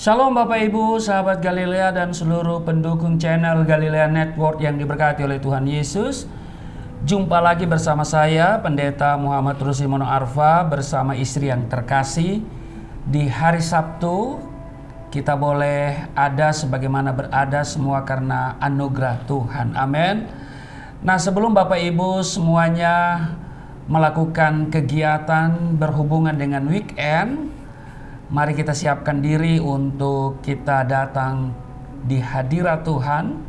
Shalom Bapak Ibu, sahabat Galilea dan seluruh pendukung channel Galilea Network yang diberkati oleh Tuhan Yesus. Jumpa lagi bersama saya, Pendeta Muhammad Rusimono Arfa, bersama istri yang terkasih. Di hari Sabtu, kita boleh ada sebagaimana berada semua karena anugerah Tuhan. Amin. Nah, sebelum Bapak Ibu semuanya melakukan kegiatan berhubungan dengan weekend, mari kita siapkan diri untuk kita datang di hadirat Tuhan.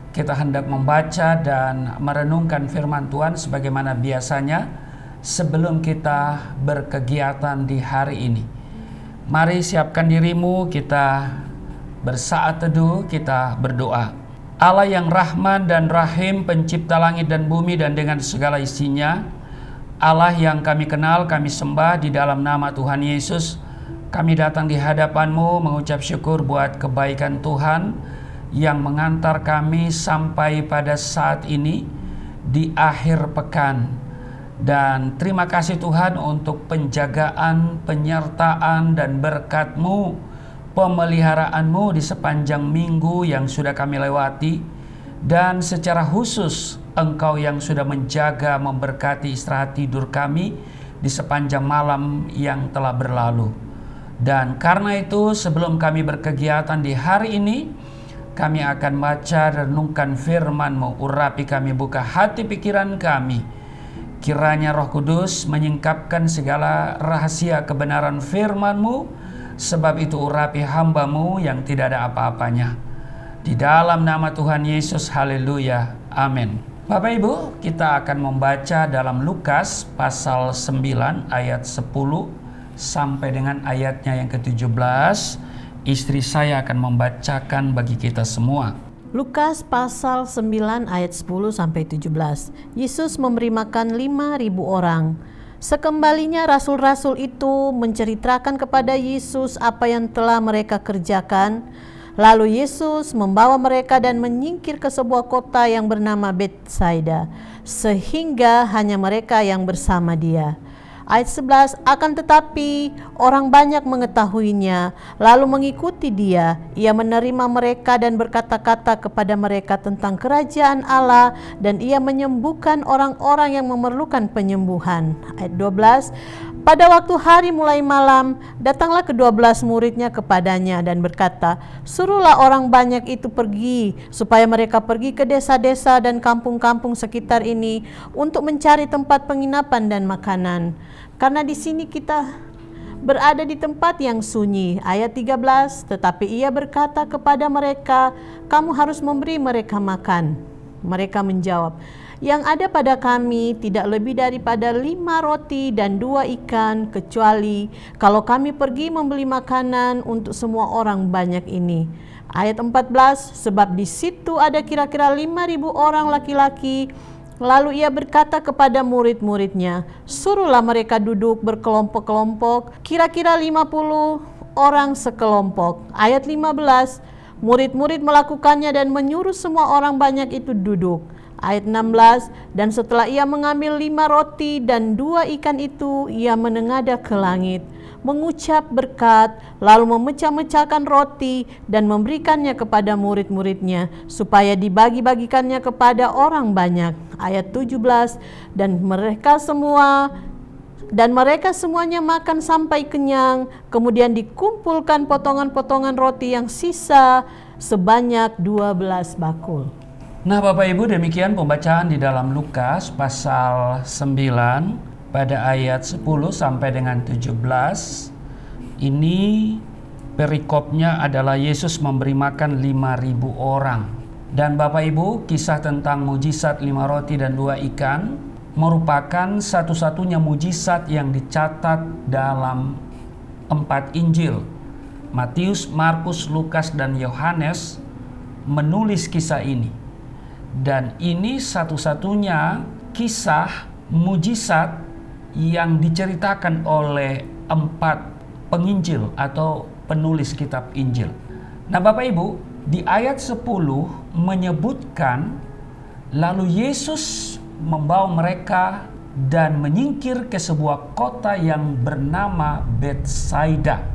Kita hendak membaca dan merenungkan firman Tuhan sebagaimana biasanya sebelum kita berkegiatan di hari ini. Mari siapkan dirimu, kita bersaat teduh, kita berdoa. Allah yang Rahman dan Rahim, pencipta langit dan bumi dan dengan segala isinya, Allah yang kami kenal, kami sembah di dalam nama Tuhan Yesus. Kami datang di hadapan-Mu mengucap syukur buat kebaikan Tuhan yang mengantar kami sampai pada saat ini di akhir pekan. Dan terima kasih Tuhan untuk penjagaan, penyertaan dan berkat-Mu, pemeliharaanmu di sepanjang minggu yang sudah kami lewati. Dan secara khusus Engkau yang sudah menjaga, memberkati istirahat tidur kami di sepanjang malam yang telah berlalu. Dan karena itu sebelum kami berkegiatan di hari ini, kami akan baca renungkan firman-Mu. Urapi kami, buka hati pikiran kami. Kiranya Roh Kudus menyingkapkan segala rahasia kebenaran firman-Mu. Sebab itu urapi hamba-Mu yang tidak ada apa-apanya. Di dalam nama Tuhan Yesus, haleluya, amin. Bapak Ibu, kita akan membaca dalam Lukas pasal 9 ayat 10 sampai dengan ayatnya yang ke-17. Istri saya akan membacakan bagi kita semua. Lukas pasal 9 ayat 10 sampai 17. Yesus memberi makan 5.000 orang. Sekembalinya rasul-rasul itu menceritakan kepada Yesus apa yang telah mereka kerjakan. Lalu Yesus membawa mereka dan menyingkir ke sebuah kota yang bernama Betsaida, sehingga hanya mereka yang bersama Dia. Ayat 11, akan tetapi orang banyak mengetahuinya, lalu mengikuti Dia. Ia menerima mereka dan berkata-kata kepada mereka tentang kerajaan Allah, dan Ia menyembuhkan orang-orang yang memerlukan penyembuhan. Ayat 12, pada waktu hari mulai malam, datanglah ke-12 muridnya kepadanya dan berkata, suruhlah orang banyak itu pergi, supaya mereka pergi ke desa-desa dan kampung-kampung sekitar ini untuk mencari tempat penginapan dan makanan. Karena di sini kita berada di tempat yang sunyi. Ayat 13, tetapi Ia berkata kepada mereka, kamu harus memberi mereka makan. Mereka menjawab, yang ada pada kami tidak lebih daripada 5 roti dan 2 ikan, kecuali kalau kami pergi membeli makanan untuk semua orang banyak ini. Ayat 14, sebab di situ ada kira-kira 5.000 orang laki-laki. Lalu Ia berkata kepada murid-muridnya, suruhlah mereka duduk berkelompok-kelompok, kira-kira 50 orang sekelompok. Ayat 15, murid-murid melakukannya dan menyuruh semua orang banyak itu duduk. Ayat 16, dan setelah Ia mengambil 5 roti dan 2 ikan itu, Ia menengadah ke langit, mengucap berkat, lalu memecah-mecahkan roti dan memberikannya kepada murid-muridnya, supaya dibagi-bagikannya kepada orang banyak. Ayat 17, dan mereka semuanya makan sampai kenyang, kemudian dikumpulkan potongan-potongan roti yang sisa sebanyak 12 bakul. Nah Bapak Ibu, demikian pembacaan di dalam Lukas pasal 9 pada ayat 10 sampai dengan 17. Ini perikopnya adalah Yesus memberi makan 5.000 orang. Dan Bapak Ibu, kisah tentang mujizat 5 roti dan 2 ikan merupakan satu-satunya mujizat yang dicatat dalam 4 Injil. Matius, Markus, Lukas, dan Yohanes menulis kisah ini. Dan ini satu-satunya kisah mujizat yang diceritakan oleh 4 penginjil atau penulis kitab Injil. Nah Bapak Ibu, di ayat 10 menyebutkan lalu Yesus membawa mereka dan menyingkir ke sebuah kota yang bernama Betsaida.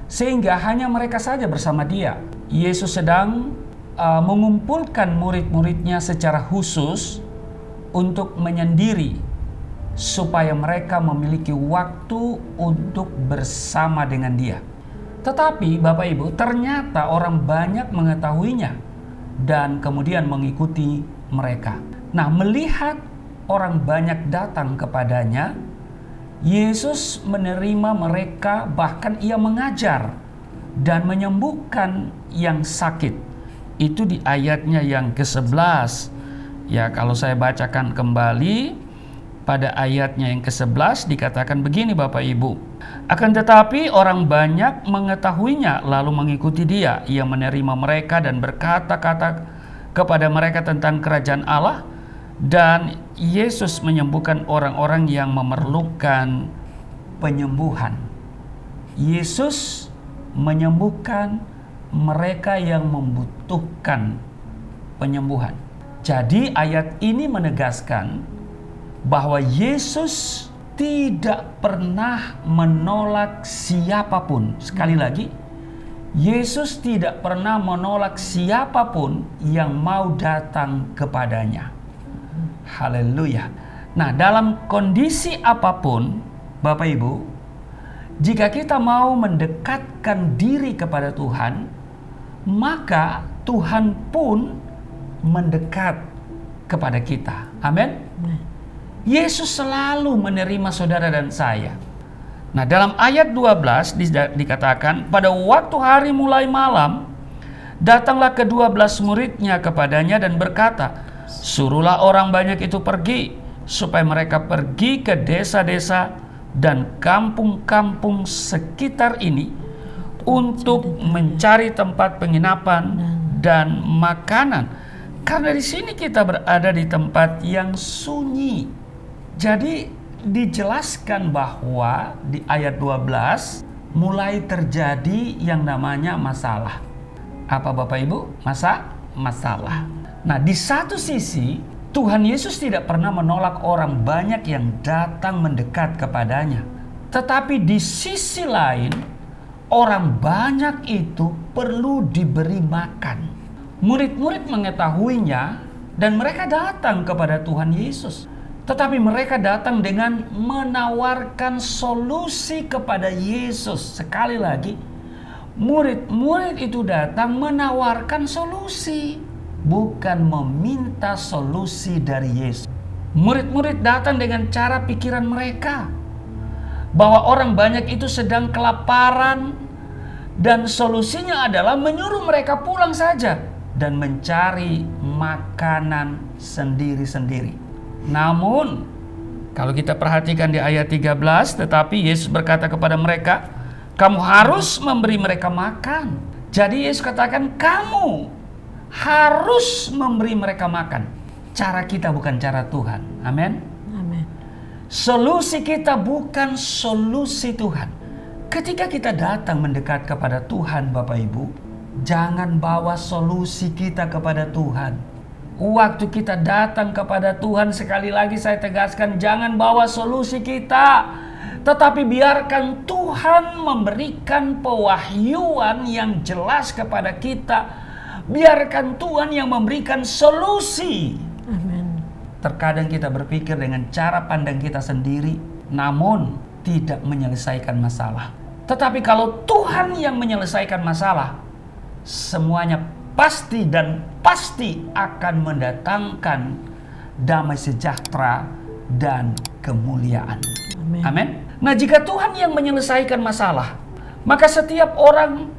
sehingga hanya mereka saja bersama dia. Yesus sedang mengumpulkan murid-muridnya secara khusus untuk menyendiri, supaya mereka memiliki waktu untuk bersama dengan dia. Tetapi Bapak Ibu, ternyata orang banyak mengetahuinya dan kemudian mengikuti mereka. Nah, melihat orang banyak datang kepadanya, Yesus menerima mereka, bahkan ia mengajar dan menyembuhkan yang sakit. Itu di ayatnya yang ke-11. Ya, kalau saya bacakan kembali, pada ayatnya yang ke-11 dikatakan begini Bapak Ibu. Akan tetapi orang banyak mengetahuinya lalu mengikuti dia. Ia menerima mereka dan berkata-kata kepada mereka tentang kerajaan Allah. Dan Yesus menyembuhkan orang-orang yang memerlukan penyembuhan. Yesus menyembuhkan mereka yang membutuhkan penyembuhan. Jadi ayat ini menegaskan bahwa Yesus tidak pernah menolak siapapun. Sekali lagi, Yesus tidak pernah menolak siapapun yang mau datang kepadanya. Haleluya. Nah, dalam kondisi apapun, Bapak Ibu, jika kita mau mendekatkan diri kepada Tuhan, maka Tuhan pun mendekat kepada kita. Amin. Yesus selalu menerima saudara dan saya. Nah, dalam ayat 12 dikatakan, pada waktu hari mulai malam, datanglah ke-12 muridnya kepadanya dan berkata, suruhlah orang banyak itu pergi, supaya mereka pergi ke desa-desa dan kampung-kampung sekitar ini untuk mencari tempat penginapan dan makanan. Karena di sini kita berada di tempat yang sunyi. Jadi dijelaskan bahwa di ayat 12 mulai terjadi yang namanya masalah. Apa Bapak Ibu? Masalah. Nah, di satu sisi Tuhan Yesus tidak pernah menolak orang banyak yang datang mendekat kepadanya. Tetapi di sisi lain, orang banyak itu perlu diberi makan. Murid-murid mengetahuinya dan mereka datang kepada Tuhan Yesus. Tetapi mereka datang dengan menawarkan solusi kepada Yesus. Sekali lagi, murid-murid itu datang menawarkan solusi, bukan meminta solusi dari Yesus. Murid-murid datang dengan cara pikiran mereka, bahwa orang banyak itu sedang kelaparan, dan solusinya adalah menyuruh mereka pulang saja dan mencari makanan sendiri-sendiri. Namun kalau kita perhatikan di ayat 13, tetapi Yesus berkata kepada mereka, kamu harus memberi mereka makan. Jadi Yesus katakan, kamu harus memberi mereka makan. Cara kita bukan cara Tuhan. Amin. Solusi kita bukan solusi Tuhan. Ketika kita datang mendekat kepada Tuhan, Bapak Ibu, jangan bawa solusi kita kepada Tuhan. Waktu kita datang kepada Tuhan, sekali lagi saya tegaskan, jangan bawa solusi kita, tetapi biarkan Tuhan memberikan pewahyuan yang jelas kepada kita. Biarkan Tuhan yang memberikan solusi. Amin. Terkadang kita berpikir dengan cara pandang kita sendiri, namun tidak menyelesaikan masalah. Tetapi kalau Tuhan yang menyelesaikan masalah, semuanya pasti dan pasti akan mendatangkan damai sejahtera dan kemuliaan. Amin. Nah, jika Tuhan yang menyelesaikan masalah, maka setiap orang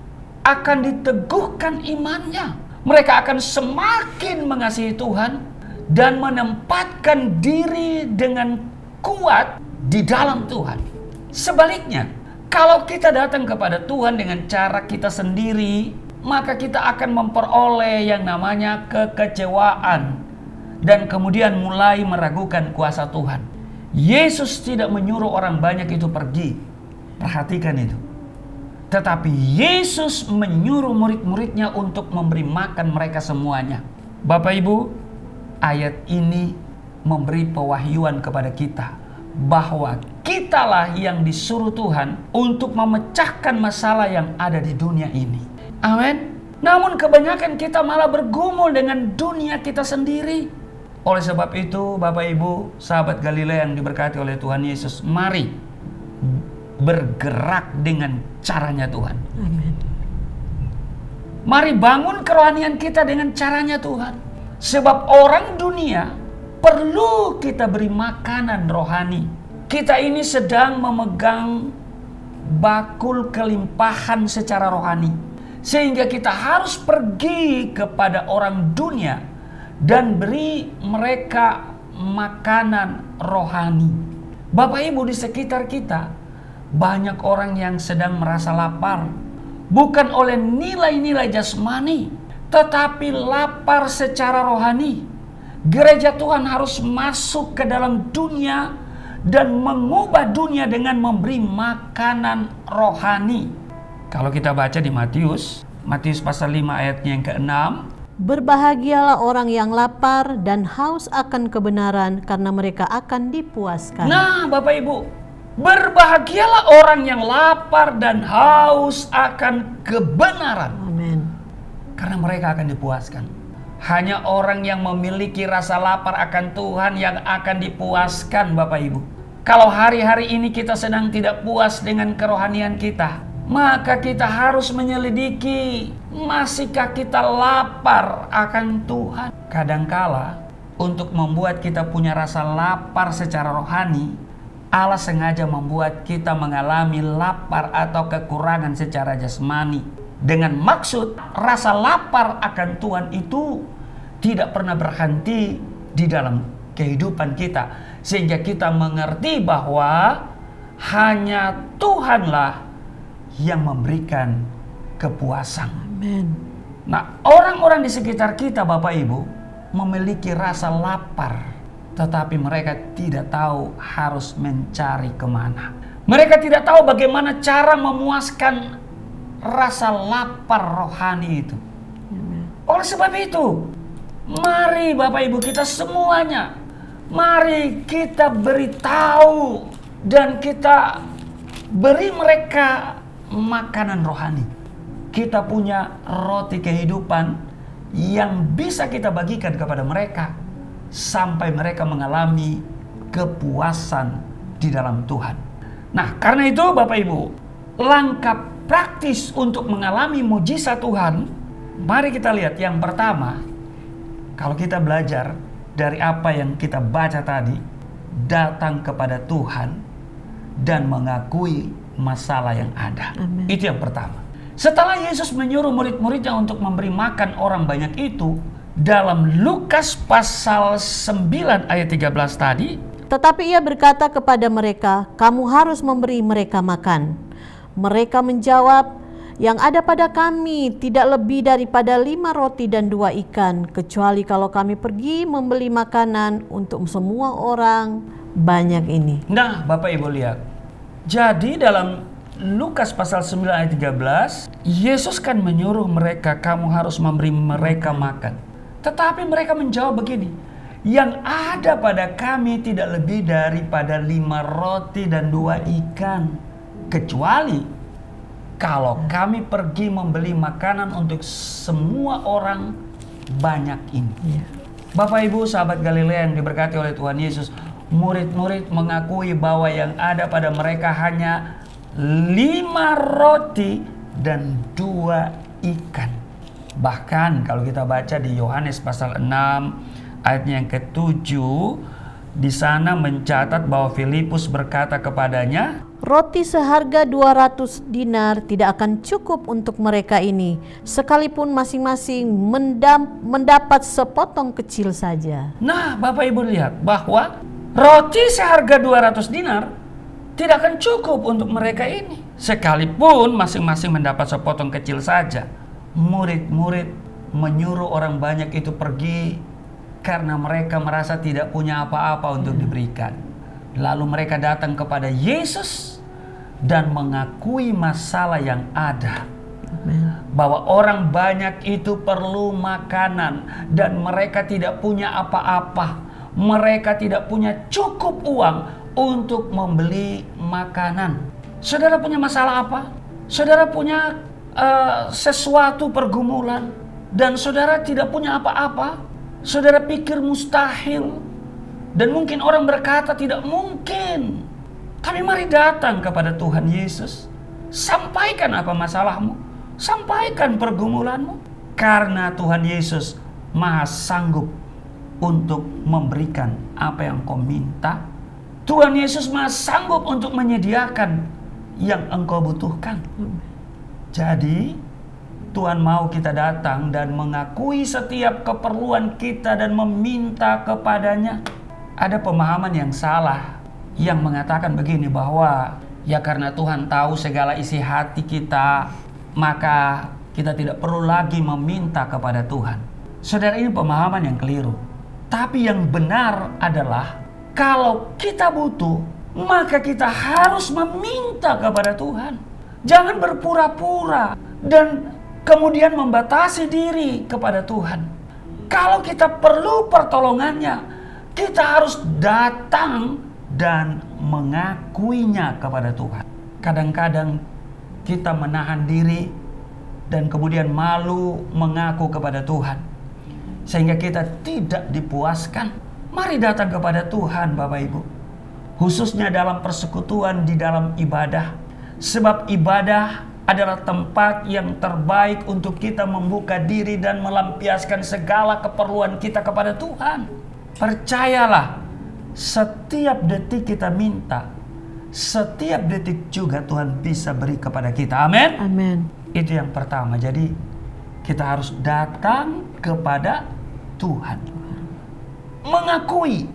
akan diteguhkan imannya. Mereka akan semakin mengasihi Tuhan dan menempatkan diri dengan kuat di dalam Tuhan. Sebaliknya, kalau kita datang kepada Tuhan dengan cara kita sendiri, maka kita akan memperoleh yang namanya kekecewaan dan kemudian mulai meragukan kuasa Tuhan. Yesus tidak menyuruh orang banyak itu pergi. Perhatikan itu. Tetapi Yesus menyuruh murid-muridnya untuk memberi makan mereka semuanya. Bapak Ibu, ayat ini memberi pewahyuan kepada kita bahwa kitalah yang disuruh Tuhan untuk memecahkan masalah yang ada di dunia ini. Amin. Namun kebanyakan kita malah bergumul dengan dunia kita sendiri. Oleh sebab itu, Bapak Ibu, sahabat Galilea yang diberkati oleh Tuhan Yesus, mari bergerak dengan caranya Tuhan. Amin. Mari bangun kerohanian kita dengan caranya Tuhan. Sebab orang dunia perlu kita beri makanan rohani. Kita ini sedang memegang bakul kelimpahan secara rohani. Sehingga kita harus pergi kepada orang dunia dan beri mereka makanan rohani. Bapak Ibu, di sekitar kita banyak orang yang sedang merasa lapar. Bukan oleh nilai-nilai jasmani, tetapi lapar secara rohani. Gereja Tuhan harus masuk ke dalam dunia dan mengubah dunia dengan memberi makanan rohani. Kalau kita baca di Matius pasal 5 ayatnya yang ke-6. Berbahagialah orang yang lapar dan haus akan kebenaran, karena mereka akan dipuaskan. Nah, Bapak Ibu, berbahagialah orang yang lapar dan haus akan kebenaran. Amin. Karena mereka akan dipuaskan. Hanya orang yang memiliki rasa lapar akan Tuhan yang akan dipuaskan, Bapak Ibu. Kalau hari-hari ini kita sedang tidak puas dengan kerohanian kita, maka kita harus menyelidiki, masihkah kita lapar akan Tuhan? Kadangkala untuk membuat kita punya rasa lapar secara rohani, Allah sengaja membuat kita mengalami lapar atau kekurangan secara jasmani. Dengan maksud rasa lapar akan Tuhan itu tidak pernah berhenti di dalam kehidupan kita. Sehingga kita mengerti bahwa hanya Tuhanlah yang memberikan kepuasan. Amin. Nah, orang-orang di sekitar kita, Bapak Ibu, memiliki rasa lapar, tetapi mereka tidak tahu harus mencari kemana. Mereka tidak tahu bagaimana cara memuaskan rasa lapar rohani itu. Oleh sebab itu, mari Bapak Ibu kita semuanya, mari kita beritahu dan kita beri mereka makanan rohani. Kita punya roti kehidupan yang bisa kita bagikan kepada mereka sampai mereka mengalami kepuasan di dalam Tuhan. Nah, karena itu Bapak Ibu, langkah praktis untuk mengalami mujizat Tuhan, mari kita lihat yang pertama. Kalau kita belajar dari apa yang kita baca tadi, datang kepada Tuhan dan mengakui masalah yang ada. Amen. Itu yang pertama. Setelah Yesus menyuruh murid-muridnya untuk memberi makan orang banyak itu, dalam Lukas pasal 9 ayat 13 tadi, tetapi ia berkata kepada mereka, kamu harus memberi mereka makan. Mereka menjawab, yang ada pada kami tidak lebih daripada 5 roti dan 2 ikan, kecuali kalau kami pergi membeli makanan untuk semua orang banyak ini. Nah, Bapak Ibu lihat. Jadi dalam Lukas pasal 9 ayat 13, Yesus kan menyuruh mereka, kamu harus memberi mereka makan. Tetapi mereka menjawab begini, yang ada pada kami tidak lebih daripada 5 roti dan 2 ikan, kecuali kalau kami pergi membeli makanan untuk semua orang banyak ini. Bapak Ibu sahabat Galilea yang diberkati oleh Tuhan Yesus, murid-murid mengakui bahwa yang ada pada mereka hanya 5 roti dan 2 ikan. Bahkan kalau kita baca di Yohanes pasal 6 ayatnya yang ke-7, di sana mencatat bahwa Filipus berkata kepadanya, roti seharga 200 dinar tidak akan cukup untuk mereka ini, sekalipun masing-masing mendapat sepotong kecil saja. Nah, Bapak Ibu lihat bahwa roti seharga 200 dinar tidak akan cukup untuk mereka ini, sekalipun masing-masing mendapat sepotong kecil saja. Murid-murid menyuruh orang banyak itu pergi karena mereka merasa tidak punya apa-apa untuk diberikan. Lalu mereka datang kepada Yesus dan mengakui masalah yang ada. Bahwa orang banyak itu perlu makanan dan mereka tidak punya apa-apa. Mereka tidak punya cukup uang untuk membeli makanan. Saudara punya masalah apa? Saudara punya sesuatu pergumulan dan saudara tidak punya apa-apa. Saudara pikir mustahil dan mungkin orang berkata tidak mungkin. Tapi mari datang kepada Tuhan Yesus. Sampaikan apa masalahmu, sampaikan pergumulanmu, karena Tuhan Yesus Maha sanggup untuk memberikan apa yang kau minta. Tuhan Yesus Maha sanggup untuk menyediakan yang engkau butuhkan. Jadi Tuhan mau kita datang dan mengakui setiap keperluan kita dan meminta kepadanya. Ada pemahaman yang salah yang mengatakan begini, bahwa ya karena Tuhan tahu segala isi hati kita, maka kita tidak perlu lagi meminta kepada Tuhan. Saudara, ini pemahaman yang keliru. Tapi yang benar adalah kalau kita butuh, maka kita harus meminta kepada Tuhan. Jangan berpura-pura dan kemudian membatasi diri kepada Tuhan. Kalau kita perlu pertolongannya, kita harus datang dan mengakuinya kepada Tuhan. Kadang-kadang kita menahan diri dan kemudian malu mengaku kepada Tuhan, sehingga kita tidak dipuaskan. Mari datang kepada Tuhan, Bapak Ibu, khususnya dalam persekutuan di dalam ibadah. Sebab ibadah adalah tempat yang terbaik untuk kita membuka diri dan melampiaskan segala keperluan kita kepada Tuhan. Percayalah, setiap detik kita minta, setiap detik juga Tuhan bisa beri kepada kita. Amin. Amin. Itu yang pertama. Jadi kita harus datang kepada Tuhan, mengakui,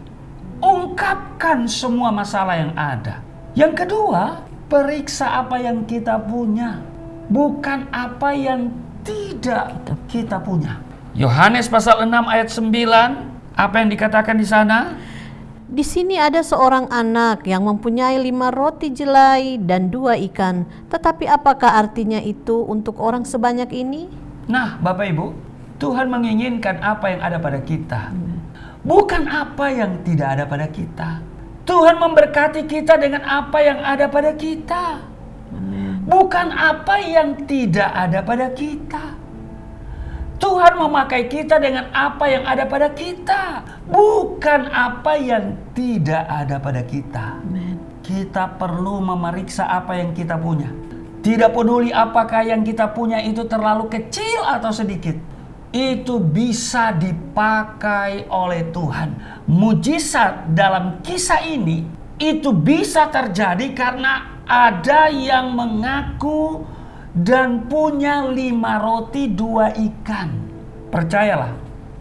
ungkapkan semua masalah yang ada. Yang kedua, periksa apa yang kita punya, bukan apa yang tidak kita punya. Yohanes pasal 6 ayat 9, apa yang dikatakan di sana? Di sini ada seorang anak yang mempunyai 5 roti jelai dan 2 ikan. Tetapi apakah artinya itu untuk orang sebanyak ini? Nah, Bapak Ibu, Tuhan menginginkan apa yang ada pada kita, bukan apa yang tidak ada pada kita. Tuhan memberkati kita dengan apa yang ada pada kita, bukan apa yang tidak ada pada kita. Tuhan memakai kita dengan apa yang ada pada kita, bukan apa yang tidak ada pada kita. Kita perlu memeriksa apa yang kita punya. Tidak peduli apakah yang kita punya itu terlalu kecil atau sedikit, itu bisa dipakai oleh Tuhan. Mujizat dalam kisah ini itu bisa terjadi karena ada yang mengaku dan punya 5 roti 2 ikan. Percayalah,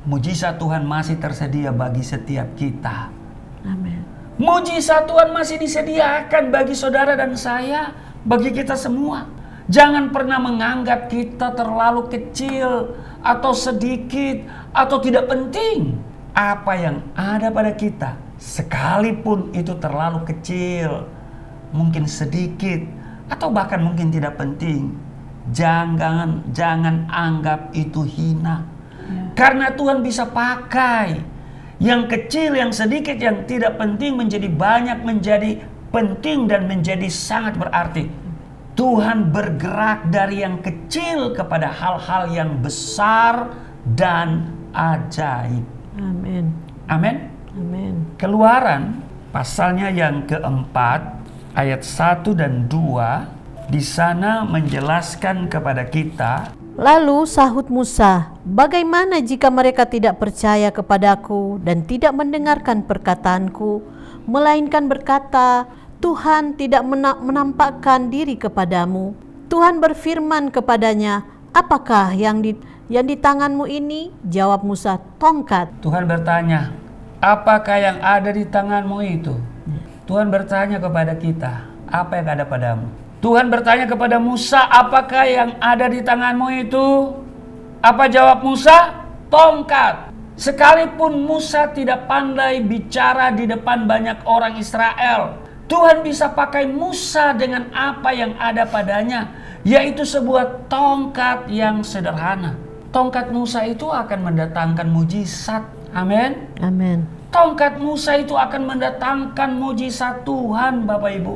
mujizat Tuhan masih tersedia bagi setiap kita. Amin. Mujizat Tuhan masih disediakan bagi saudara dan saya, bagi kita semua. Jangan pernah menganggap kita terlalu kecil atau sedikit atau tidak penting. Apa yang ada pada kita, sekalipun itu terlalu kecil, mungkin sedikit, atau bahkan mungkin tidak penting, jangan anggap itu hina. Karena Tuhan bisa pakai yang kecil, yang sedikit, yang tidak penting menjadi banyak, menjadi penting dan menjadi sangat berarti. Tuhan bergerak dari yang kecil kepada hal-hal yang besar dan ajaib. Amin. Amin. Amin. Keluaran pasalnya yang keempat, ayat 1 dan 2, di sana menjelaskan kepada kita. Lalu sahut Musa, bagaimana jika mereka tidak percaya kepadaku dan tidak mendengarkan perkataanku, melainkan berkata, Tuhan tidak menampakkan diri kepadamu. Tuhan berfirman kepadanya, apakah yang di tanganmu ini? Jawab Musa, tongkat. Tuhan bertanya, apakah yang ada di tanganmu itu? Tuhan bertanya kepada kita, apa yang ada padamu? Tuhan bertanya kepada Musa, apakah yang ada di tanganmu itu? Apa jawab Musa? Tongkat. Sekalipun Musa tidak pandai bicara di depan banyak orang Israel, Tuhan bisa pakai Musa dengan apa yang ada padanya, yaitu sebuah tongkat yang sederhana. Tongkat Musa itu akan mendatangkan mujizat. Amin. Amin. Tongkat Musa itu akan mendatangkan mujizat Tuhan, Bapak Ibu.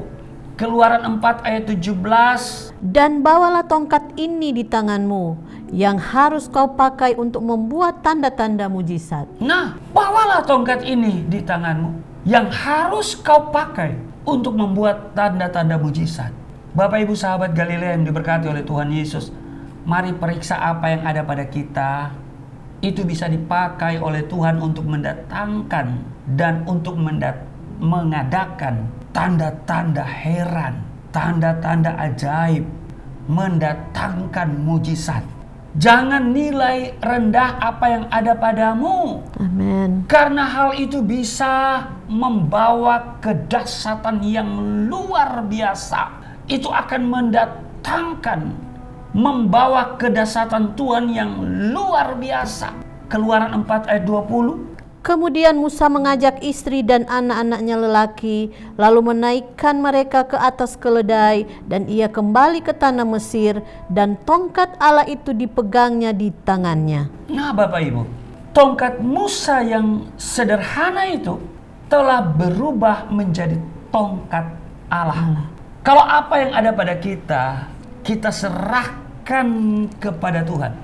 Keluaran 4 ayat 17. Dan bawalah tongkat ini di tanganmu, yang harus kau pakai untuk membuat tanda-tanda mujizat. Nah, bawalah tongkat ini di tanganmu, yang harus kau pakai untuk membuat tanda-tanda mujizat. Bapak Ibu sahabat Galilea yang diberkati oleh Tuhan Yesus, mari periksa apa yang ada pada kita. Itu bisa dipakai oleh Tuhan untuk mendatangkan dan untuk mengadakan tanda-tanda heran, tanda-tanda ajaib, mendatangkan mujizat. Jangan nilai rendah apa yang ada padamu. Amin. Karena hal itu bisa membawa kedahsyatan yang luar biasa. Itu akan mendatangkan, membawa kedahsyatan Tuhan yang luar biasa. Keluaran 4 ayat 20. Kemudian Musa mengajak istri dan anak-anaknya lelaki, lalu menaikkan mereka ke atas keledai, dan ia kembali ke tanah Mesir, dan tongkat Allah itu dipegangnya di tangannya. Nah Bapak Ibu, tongkat Musa yang sederhana itu telah berubah menjadi tongkat Allah. Kalau apa yang ada pada kita, kita serahkan kepada Tuhan,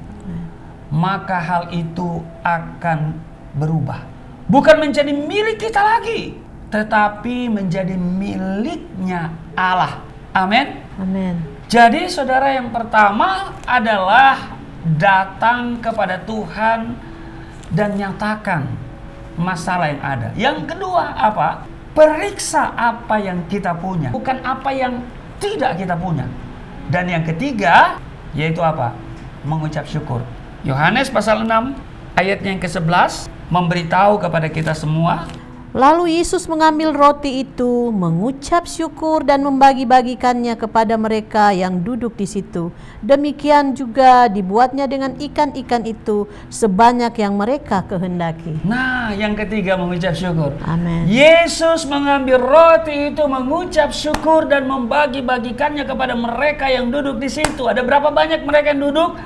maka hal itu akan berubah. Bukan menjadi milik kita lagi, tetapi menjadi miliknya Allah. Amin. Amin. Jadi saudara, yang pertama adalah datang kepada Tuhan dan nyatakan masalah yang ada. Yang kedua apa? Periksa apa yang kita punya, bukan apa yang tidak kita punya. Dan yang ketiga yaitu apa? Mengucap syukur. Yohanes pasal 6 ayatnya yang ke-11 memberitahu kepada kita semua. Lalu Yesus mengambil roti itu, mengucap syukur dan membagi-bagikannya kepada mereka yang duduk di situ. Demikian juga dibuatnya dengan ikan-ikan itu sebanyak yang mereka kehendaki. Nah, yang ketiga mengucap syukur. Amin. Yesus mengambil roti itu, mengucap syukur dan membagi-bagikannya kepada mereka yang duduk di situ. Ada berapa banyak mereka yang duduk?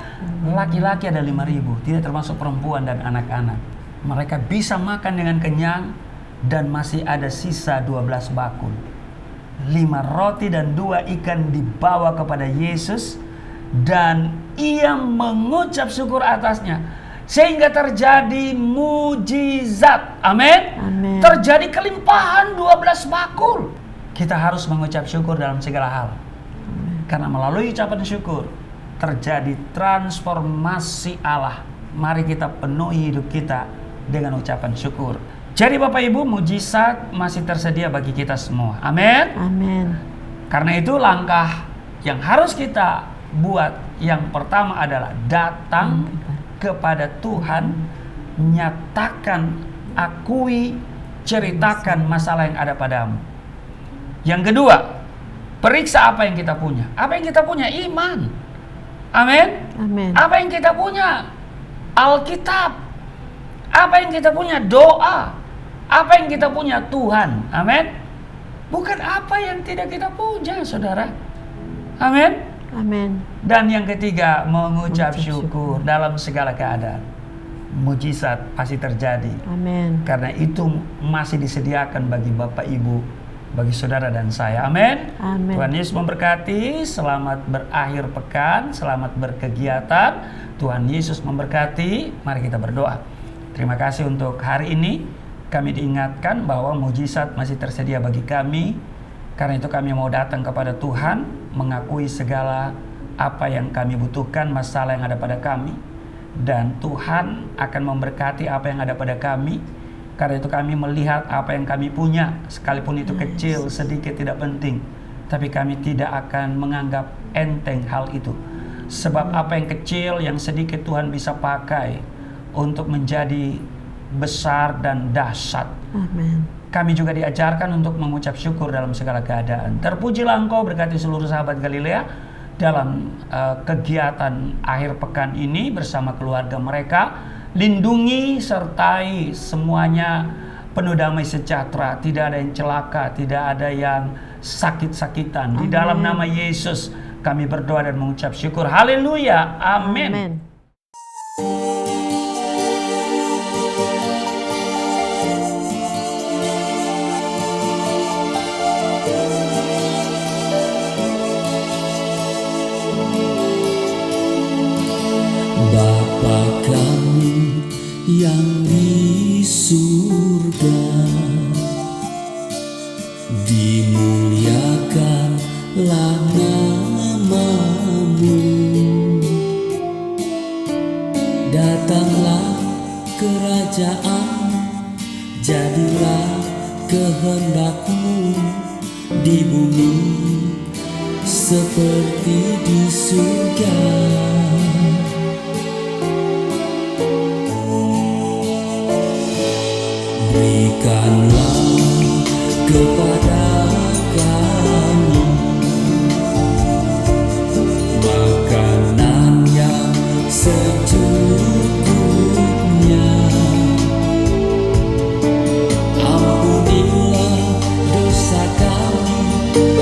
Laki-laki ada 5.000, tidak termasuk perempuan dan anak-anak. Mereka bisa makan dengan kenyang dan masih ada sisa 12 bakul. 5 roti dan 2 ikan dibawa kepada Yesus, dan ia mengucap syukur atasnya, sehingga terjadi mujizat. Amin. Amin. Terjadi kelimpahan 12 bakul. Kita harus mengucap syukur dalam segala hal. Karena melalui ucapan syukur terjadi transformasi Allah. Mari kita penuhi hidup kita dengan ucapan syukur. Jadi Bapak Ibu, mujizat masih tersedia bagi kita semua. Amin. Amin. Karena itu langkah yang harus kita buat yang pertama adalah datang kepada Tuhan, nyatakan, akui, ceritakan masalah yang ada padamu. Yang kedua, periksa apa yang kita punya. Apa yang kita punya? Iman. Amin. Amin. Apa yang kita punya? Alkitab. Apa yang kita punya? Doa. Apa yang kita punya? Tuhan. Amin. Bukan apa yang tidak kita punya, saudara. Amin. Amin. Dan yang ketiga, mengucap syukur dalam segala keadaan. Mujizat pasti terjadi. Amin. Karena itu masih disediakan bagi Bapak Ibu, bagi saudara dan saya. Amin. Amin. Tuhan Yesus memberkati. Selamat berakhir pekan, selamat berkegiatan. Tuhan Yesus memberkati. Mari kita berdoa. Terima kasih untuk hari ini. Kami diingatkan bahwa mujizat masih tersedia bagi kami. Karena itu kami mau datang kepada Tuhan, mengakui segala apa yang kami butuhkan, masalah yang ada pada kami. Dan Tuhan akan memberkati apa yang ada pada kami. Karena itu kami melihat apa yang kami punya, sekalipun itu kecil, sedikit, tidak penting. Tapi kami tidak akan menganggap enteng hal itu. Sebab apa yang kecil, yang sedikit Tuhan bisa pakai untuk menjadi besar dan dahsyat. Amin. Kami juga diajarkan untuk mengucap syukur dalam segala keadaan. Terpujilah Engkau, berkati seluruh sahabat Galilea dalam kegiatan akhir pekan ini bersama keluarga mereka. Lindungi, sertai semuanya penuh damai sejahtera. Tidak ada yang celaka, tidak ada yang sakit-sakitan. Di dalam nama Yesus kami berdoa dan mengucap syukur. Haleluya. Amin. Amin. Bapamu yang di surga, dimuliakanlah namamu. Datanglah kerajaan, jadilah kehendak-Mu di bumi seperti di surga. Berikanlah kepada kami makanan yang secukupnya. Ampunilah dosa kami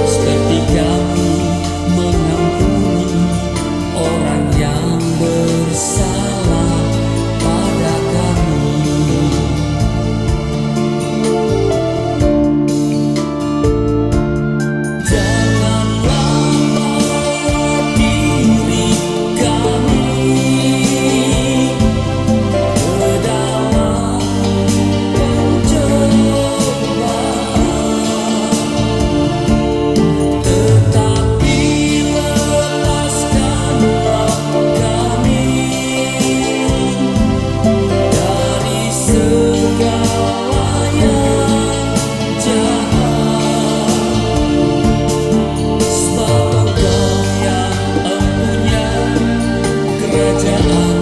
seperti kami mengampuni orang yang bersalah pada kami. Kerajaan